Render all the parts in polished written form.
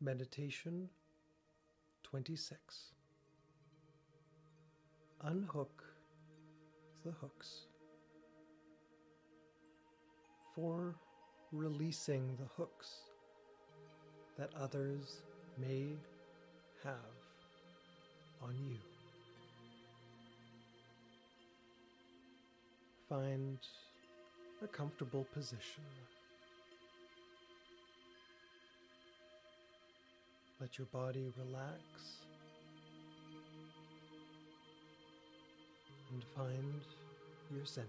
Meditation 26. Unhook the hooks. For releasing the hooks that others may have on you. Find a comfortable position. Let your body relax and find your center.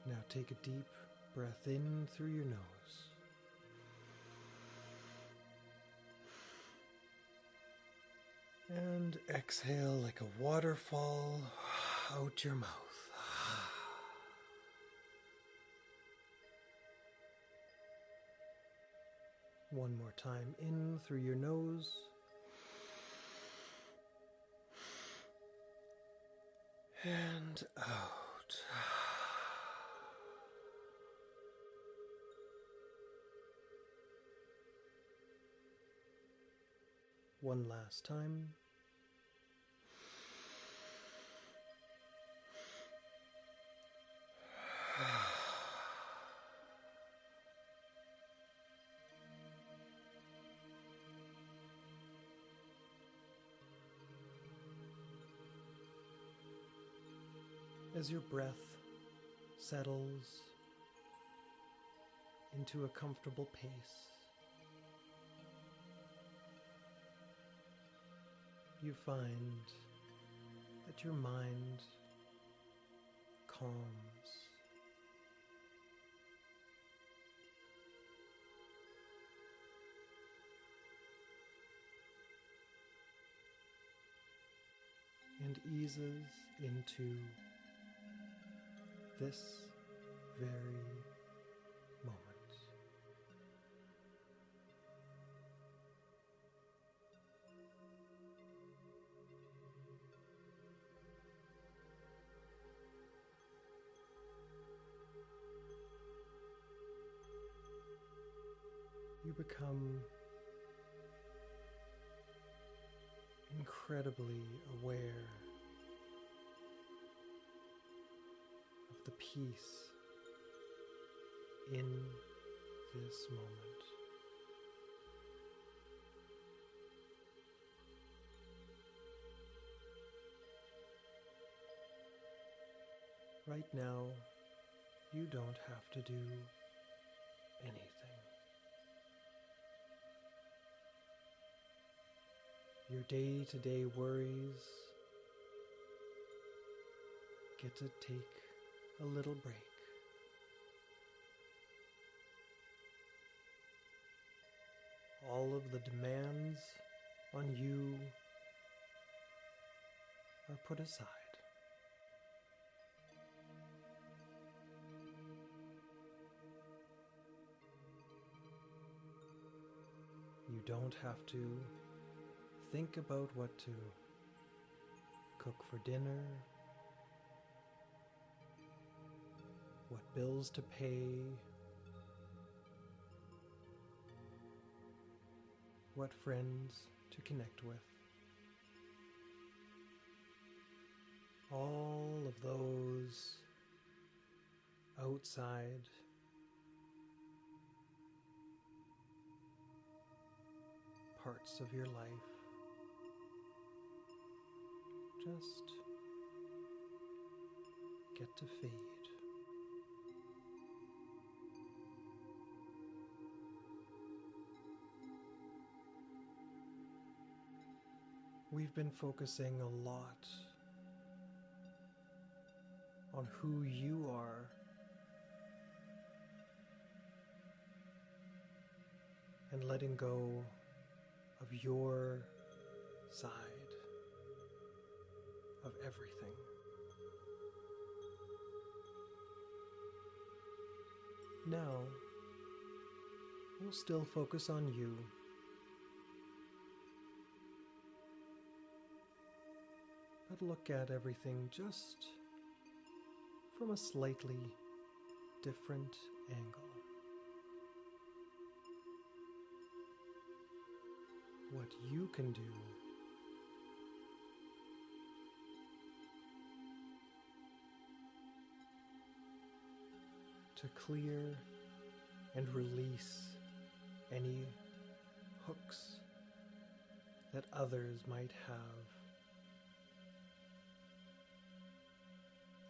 Now take a deep breath in through your nose. And exhale like a waterfall out your mouth. One more time in through your nose. And out. One last time. As your breath settles into a comfortable pace, you find that your mind calms. And eases into this very moment. You become incredibly aware of the peace in this moment. Right now, you don't have to do anything. Your day-to-day worries get to take a little break. All of the demands on you are put aside. You don't have to think about what to cook for dinner, what bills to pay, what friends to connect with. All of those outside parts of your life just get to fade. We've been focusing a lot on who you are and letting go of your side of everything. Now, we'll still focus on you, but look at everything just from a slightly different angle. What you can do to clear and release any hooks that others might have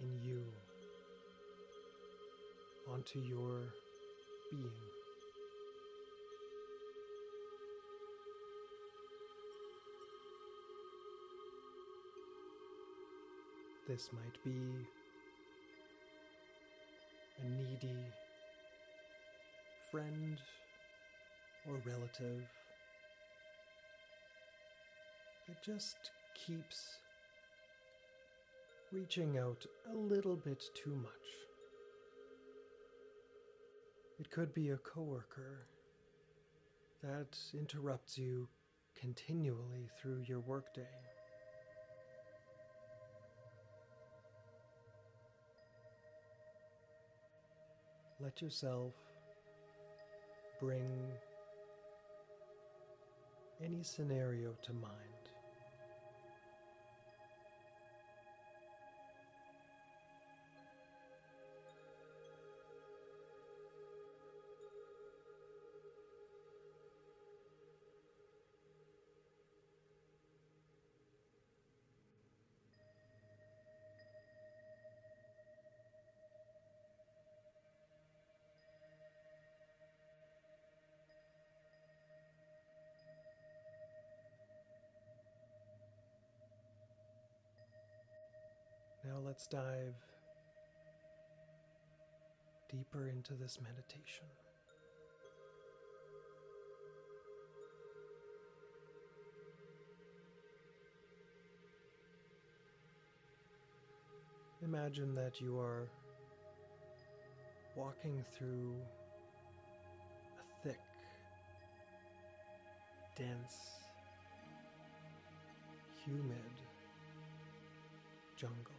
in you onto your being. This might be a needy friend or relative that just keeps reaching out a little bit too much. It could be a coworker that interrupts you continually through your workday. Let yourself bring any scenario to mind. Now let's dive deeper into this meditation. Imagine that you are walking through a thick, dense, humid jungle.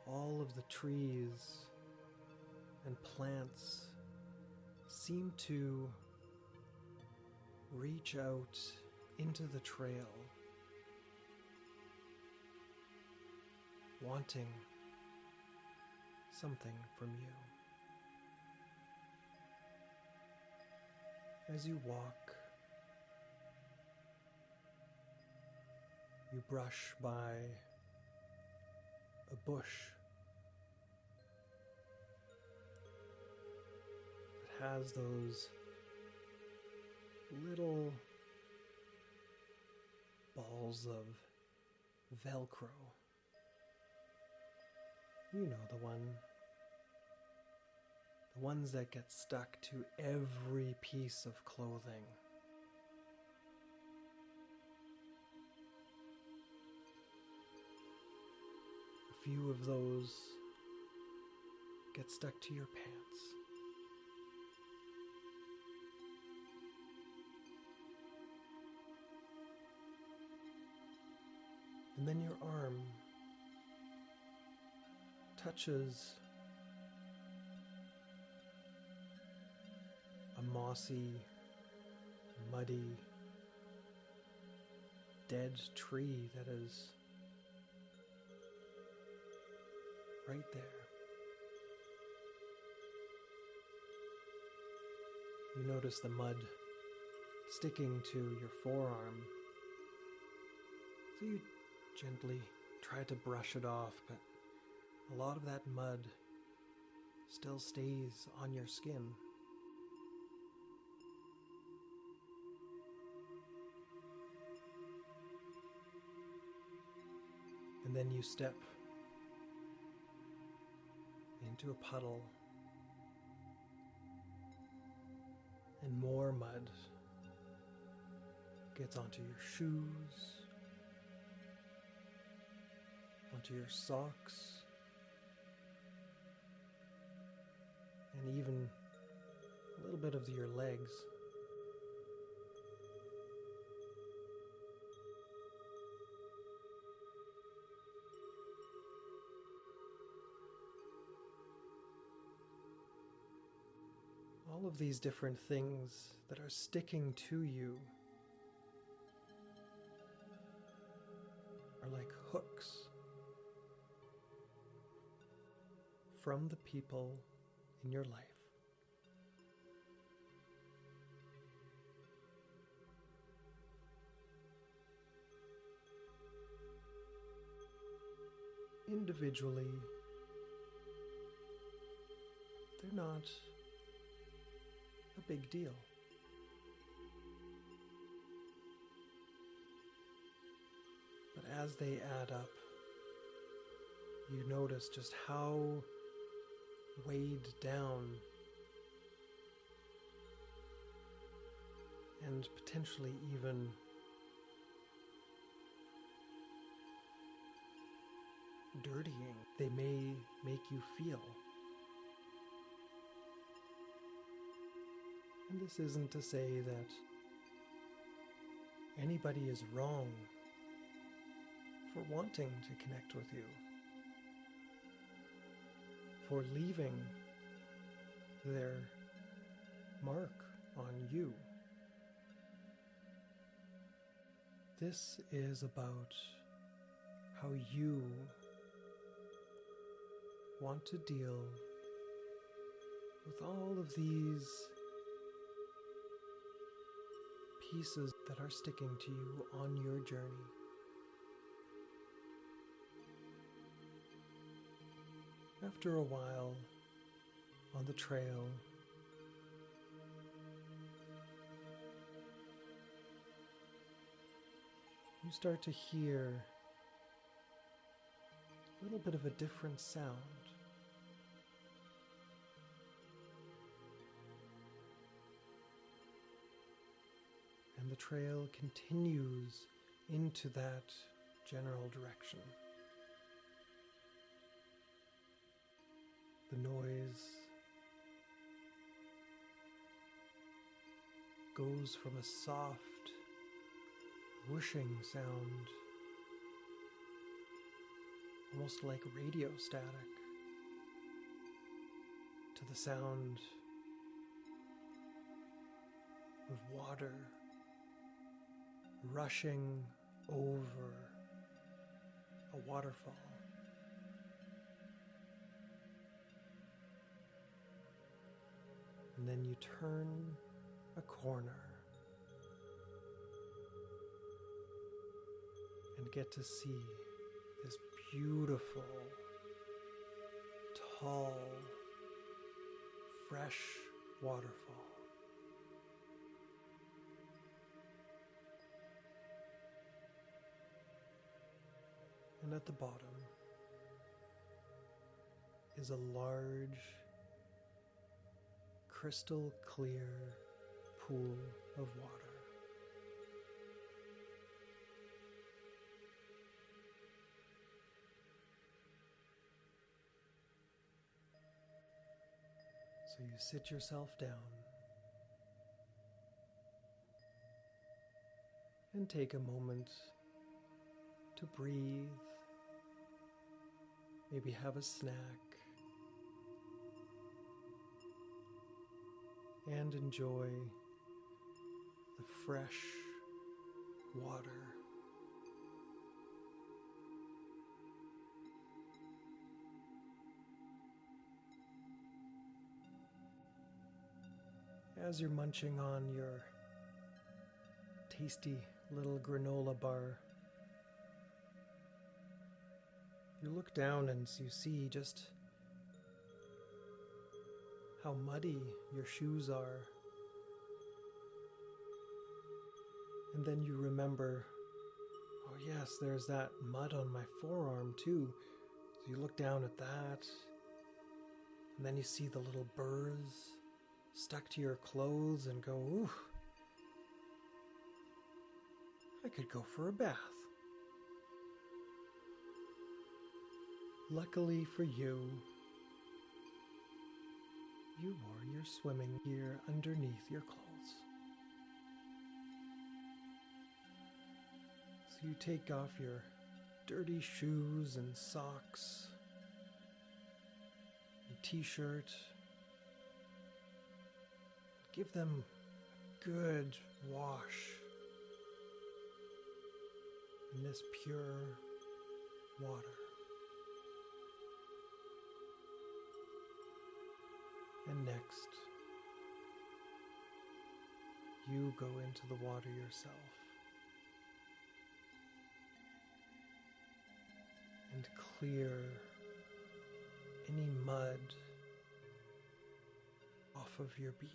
All of the trees and plants seem to reach out into the trail, wanting something from you. As you walk, you brush by a bush that has those little balls of Velcro. You know the ones that get stuck to every piece of clothing. A few of those get stuck to your pants. And then your arm touches a mossy, muddy, dead tree that is right there. You notice the mud sticking to your forearm, so you gently try to brush it off, but a lot of that mud still stays on your skin. And then you step into a puddle, and more mud gets onto your shoes, onto your socks, and even a little bit of your legs. All of these different things that are sticking to you are like hooks from the people in your life. Individually, they're not a big deal. But as they add up, you notice just how weighed down and potentially even dirtying they may make you feel. And this isn't to say that anybody is wrong for wanting to connect with you, for leaving their mark on you. This is about how you want to deal with all of these pieces that are sticking to you on your journey. After a while on the trail, you start to hear a little bit of a different sound. And the trail continues into that general direction. The noise goes from a soft, whooshing sound, almost like radio static, to the sound of water rushing over a waterfall. And then you turn a corner and get to see this beautiful, tall, fresh waterfall. And at the bottom is a large, crystal clear pool of water. So you sit yourself down and take a moment to breathe, maybe have a snack, and enjoy the fresh water. As you're munching on your tasty little granola bar, you look down and you see just how muddy your shoes are. And then you remember, oh yes, there's that mud on my forearm too. So you look down at that, and then you see the little burrs stuck to your clothes and go, ooh, I could go for a bath. Luckily for you, you're swimming here underneath your clothes. So you take off your dirty shoes and socks and t-shirt. Give them a good wash in this pure water. And next, you go into the water yourself and clear any mud off of your being.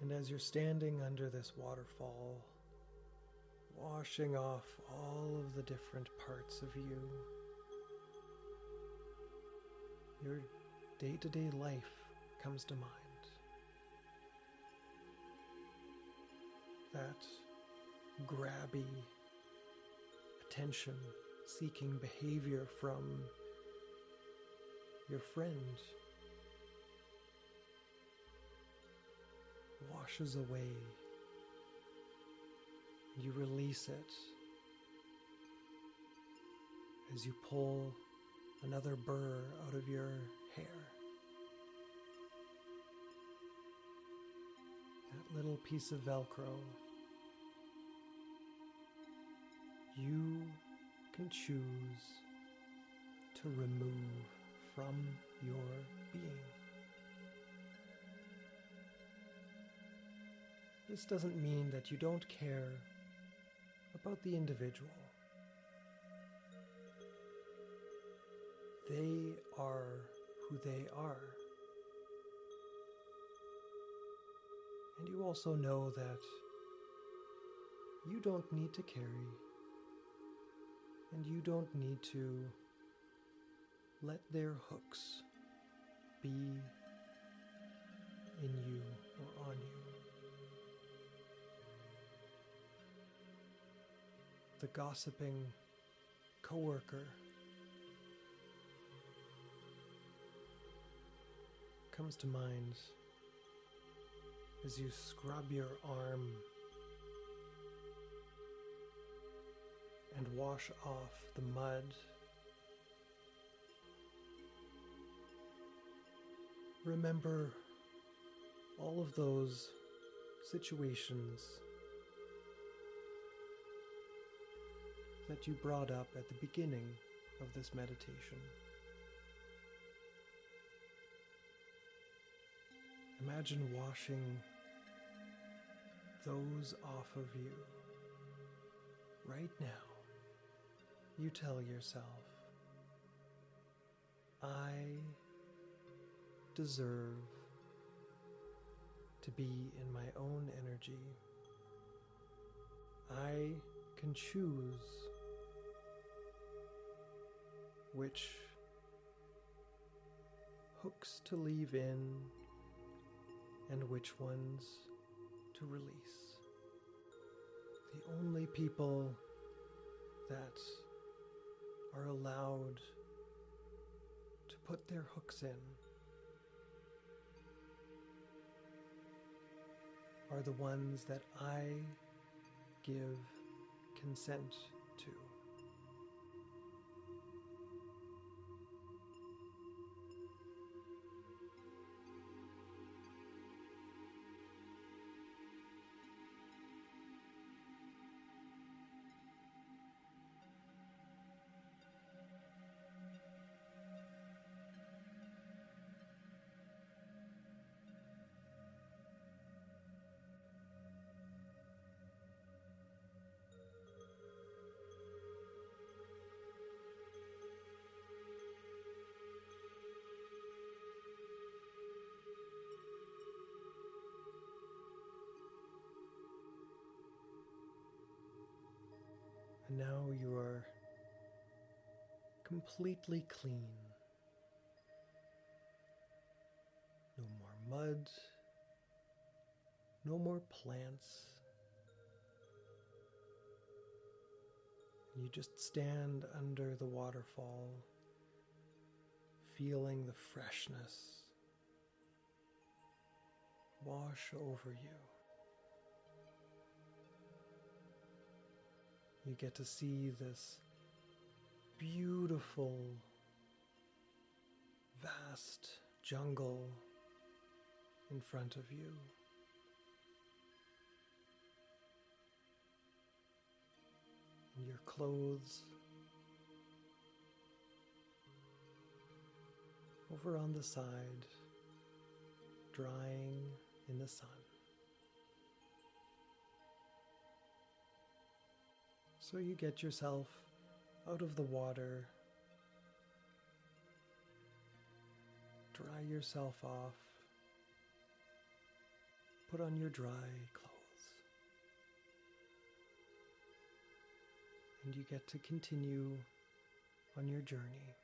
And as you're standing under this waterfall, washing off all of the different parts of you, your day-to-day life comes to mind. That grabby, attention-seeking behavior from your friend washes away. You release it as you pull another burr out of your hair. That little piece of Velcro, you can choose to remove from your being. This doesn't mean that you don't care about the individual. They are who they are. And you also know that you don't need to carry, and you don't need to let their hooks be in you or on you. The gossiping coworker comes to mind as you scrub your arm and wash off the mud. Remember all of those situations that you brought up at the beginning of this meditation. Imagine washing those off of you right now. You tell yourself, I deserve to be in my own energy. I can choose which hooks to leave in and which ones to release. The only people that are allowed to put their hooks in are the ones that I give consent to. And now you are completely clean. No more mud, no more plants. You just stand under the waterfall feeling the freshness wash over you. You get to see this beautiful, vast jungle in front of you. And your clothes over on the side, drying in the sun. So you get yourself out of the water, dry yourself off, put on your dry clothes, and you get to continue on your journey.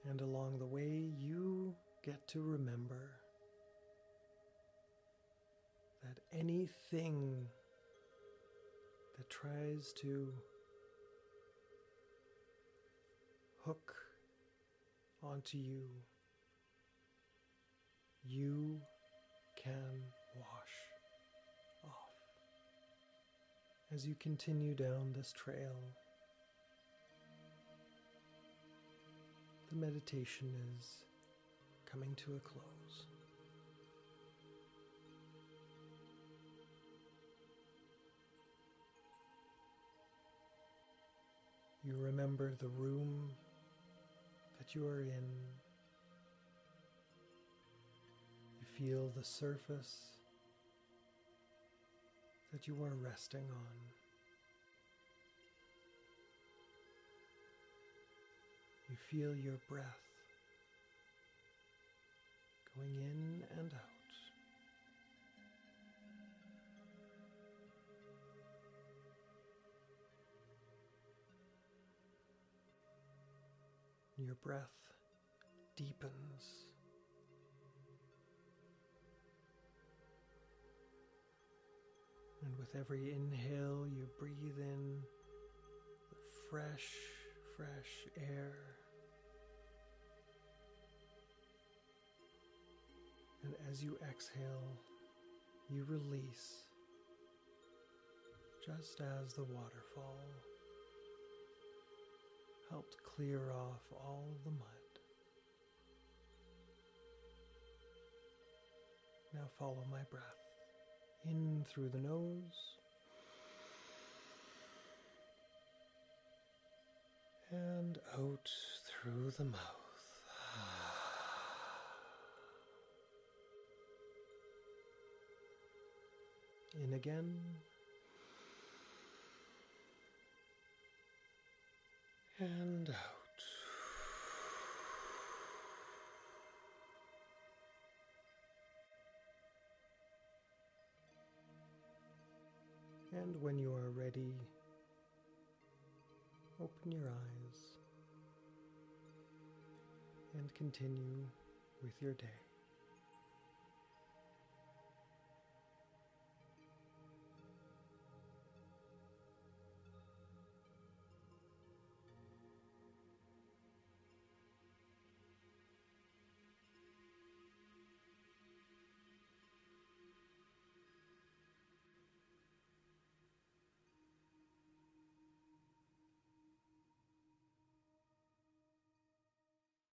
And along the way, you get to remember that anything that tries to hook onto you, you can wash off. As you continue down this trail, the meditation is coming to a close. You remember the room that you are in. You feel the surface that you are resting on. You feel your breath going in and out. Your breath deepens. And with every inhale, you breathe in the fresh air. And as you exhale, you release, just as the waterfall helped clear off all of the mud. Now follow my breath in through the nose and out through the mouth. In again. And out. And when you are ready, open your eyes and continue with your day.